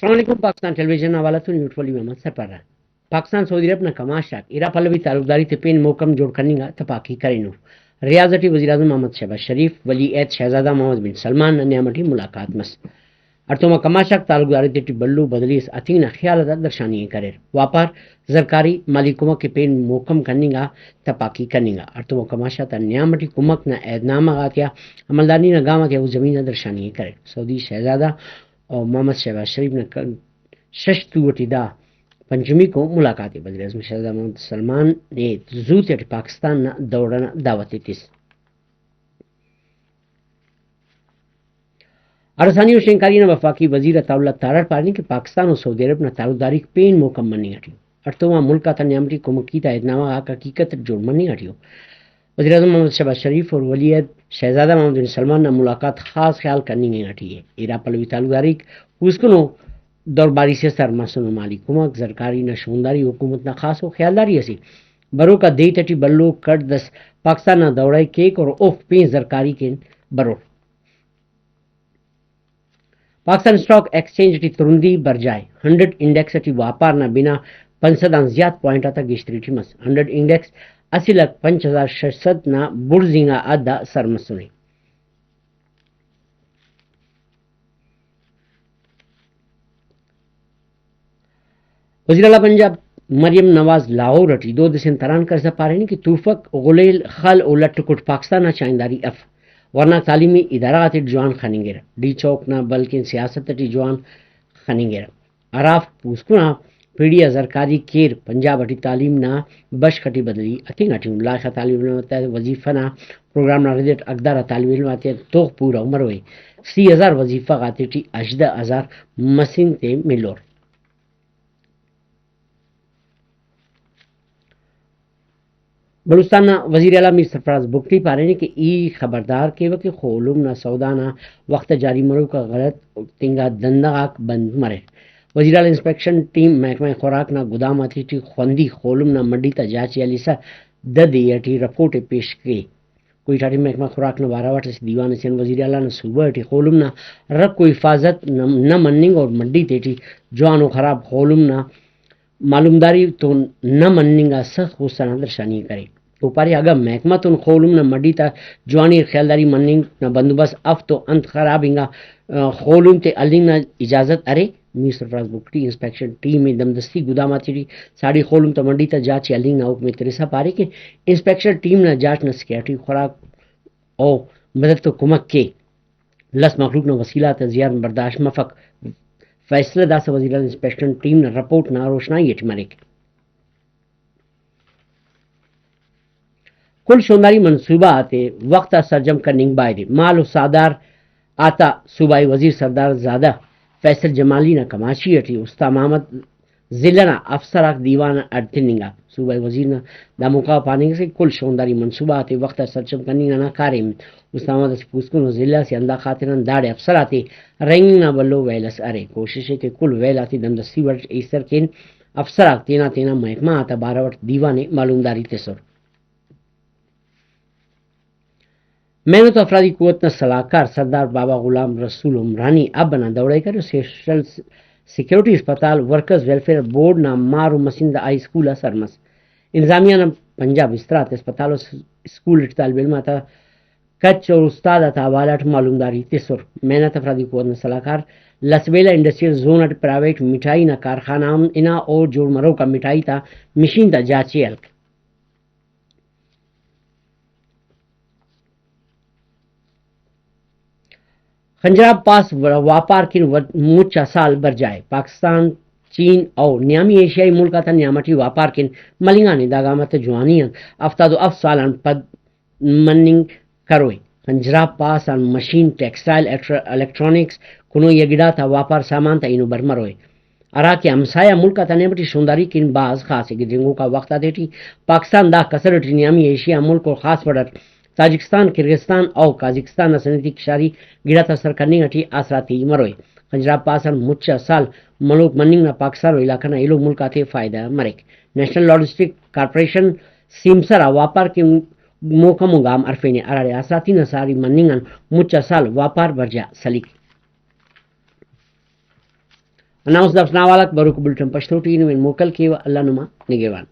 السلام علیکم پاکستان ٹیلی ویژن حوالہ تو نیوٹ والی محمد سر رہا پاکستان سعودی عرب نہ کماشاک ایرا پلوی تعلقداری تے پین موکم جوڑ کرنے گا تپاکی کرینو ریاضتی وزیر اعظم محمد شہباز شریف ولی عہد شہزادہ محمد بن سلمان نے نیامٹی ملاقات مس ارتوما کماشاک تعلقداری تے بلو بدلیس اتینا خیال درشانی کرے واپار زرکاری مالی کمک کے پین موکم کرنے گا تپاکی کرنے گا ارتوما کماشا تا نیامٹی کمک نہ عہد نامہ گاتیا عملدانی نہ گاما وہ زمین درشانی کرے سعودی شہزادہ اور محمد شہباز شریف نے ششتوٹی دا پنجمی کو ملاقات وزیر اعظم شہزادہ محمد سلمان نے زوت پاکستان نہ دوڑنا دعوت تیس ارسانی و شنکاری نے وفاقی وزیر اطلاع تارر پارنی کہ پاکستان اور سعودی عرب نہ تعلقداری پین موکم منی ہٹیو ارتوما ملکا تا نیامتی کمکی تا ادنامہ آکا حقیقت جوڑ منی ہٹیو وزیر اعظم محمد شہباز شریف اور ولی عہد شہزادہ محمد بن سلمان نے ملاقات خاص خیال کرنی گئی ہٹی ہے ایرا پلوی تعلقداری اسکنو دورباری سے سر مسن مالی کمک زرکاری نہ شونداری حکومت نہ خاص و خیالداری اسی برو کا دی تٹی بلو کٹ دس پاکستان نہ دوڑائی کیک اور اوف پین زرکاری کے برو پاکستان اسٹاک ایکسچینج ٹی ترندی برجائے 100 انڈیکس ٹی واپار نہ بنا 500 زیاد پوائنٹ آتا گشتری ٹی مس 100 انڈیکس 80,5600 نہ برزینگا ادا سرمسنے وزیر اعلیٰ پنجاب مریم نواز لاہور رٹی دو دسن تران کر پارے کہ توفق غلیل خل او لٹ کٹ پاکستان چائنداری اف ورنہ تعلیمی ادارات جوان خننگیر ڈی چوک نہ بلکہ سیاست ٹی جوان خننگیر عراف پوسکنا پیڑیا زرکاری کیر پنجاب اٹی تعلیم نہ بش کٹی بدلی اتنگ اٹی لائقہ طالب علم وظیفہ نہ پروگرام نہ ریزلٹ اقدار طالب علم آتے تو پورا عمر ہوئے 30,000 وظیفہ آتے ٹی 18,000 مسین تے ملور بلوچستان وزیر اعلیٰ میر سرفراز بگٹی پارے نے کہ ای خبردار کے وقت خولم نہ سودانہ وقت جاری مرو کا غلط تنگا دندغاک بند مرے وزیر اعلیٰ انسپیکشن ٹیم محکمہ خوراک نہ گودام آتی ٹی خوندی خولم نہ منڈی تا جاچی علی سا ددی اٹی رپورٹ پیش کی کوئی ٹاٹی محکمہ خوراک نہ بارہ واٹ سے دیوان سین وزیر اعلیٰ نے صوبہ اٹی خولم نہ رب کو حفاظت نہ مننگ اور منڈی تیٹی جوان و خراب خولم نہ معلومداری تو نہ مننگا سخت غصہ نہ درشانی کرے اوپاری اگر محکمہ تن خولم نہ مڈی تا جوانی خیالداری مننگ نہ بندوبست اف تو انت خراب انگا خولم تے النگ نہ اجازت ارے میر سرفراز بگٹی انسپیکشن ٹیم میں دمدستی گوداماتی ٹی ساڑی خولم تا منڈی تا جاچ النگ نہ حکم ترسا پارے کہ انسپیکشن ٹیم نہ جاچ نہ سکیورٹی خوراک او مدد تو کمک کے لس مخلوق نہ وسیلات زیان برداشت مفق فیصلہ داس وزیر انسپیکشن ٹیم نے رپورٹ نہ روشنائی اٹھ مرے کل شونداری منصوبہ آتے وقت سرجم کرننگ بائدے مال و سادار آتا صوبائی وزیر سردار زادہ فیصل جمالی نہ کماشی اٹھی استا محمد ضلع نہ افسر دیوان اڈتنگا صوبائی وزیر نہ داموقع پانے سے کل شونداری منصوبہ آتے وقت سرجم کرننگ نہ کارم استا محمد پوسکن ضلع سے اندہ خاطران داڑے افسر آتے رنگ نہ بلو ویلس ارے کوشش ہے کہ کل ویل آتی دمدستی ورٹ ایسر کین افسر تینا تینا محکمہ آتا 12 وٹ دیوانے معلومداری تسر محنت افرادی قوت نہ صلاحکار سردار بابا غلام رسول عمرانی اب بنا دوڑائی کر سوشل سیکیورٹی اسپتال ورکرز ویلفیئر بورڈ نہ مارو مسند آئی اسکول سرمس انتظامیہ نہ پنجاب استرات اسپتال اسکول طالب علم آتا کچ اور استاد آتا حوالات معلومداری تسر محنت افرادی قوت نہ صلاحکار لسبیلا انڈسٹریل زون اٹ پرائیویٹ مٹھائی نہ کارخانہ انا اور جوڑ مرو کا مٹھائی تا مشین تا جاچی الک خنجراب پاس واپار کن مچا سال بر جائے پاکستان چین اور نیامی ایشیائی ملک تا نیامٹی واپار کن ملنگانی داغامت جوانیاں افتاد و اف سالان پد مننگ کروئی خنجراب پاس ان مشین ٹیکسٹائل الیکٹرانکس کنو یگڑا تا واپار سامان تا اینو برمروئی ارا کے ہمسایہ ملک تا نیامٹی شونداری کن باز خاص گرنگوں کا وقت دیٹی پاکستان دا کسر نیامی ایشیا ملک اور خاص پڑر تاجکستان کرغزستان اور قازقستان سنتی کشاری گڑا تاثر کرنے اٹھی آسراتی مروئی خنجراب پاسن مچا سال ملوک مننگ نہ پاکستان علاقہ نہ ایلو ملک آتے فائدہ مرک نیشنل لاجسٹک کارپوریشن سیمسرا واپار کے موکم گام عرفین ارارے آسراتی نہ ساری مننگن مچا سال واپار برجا سلیک اناؤنس دفناوالک بروک بلٹن پشتو ٹی نو موکل کی و اللہ نما نگیوان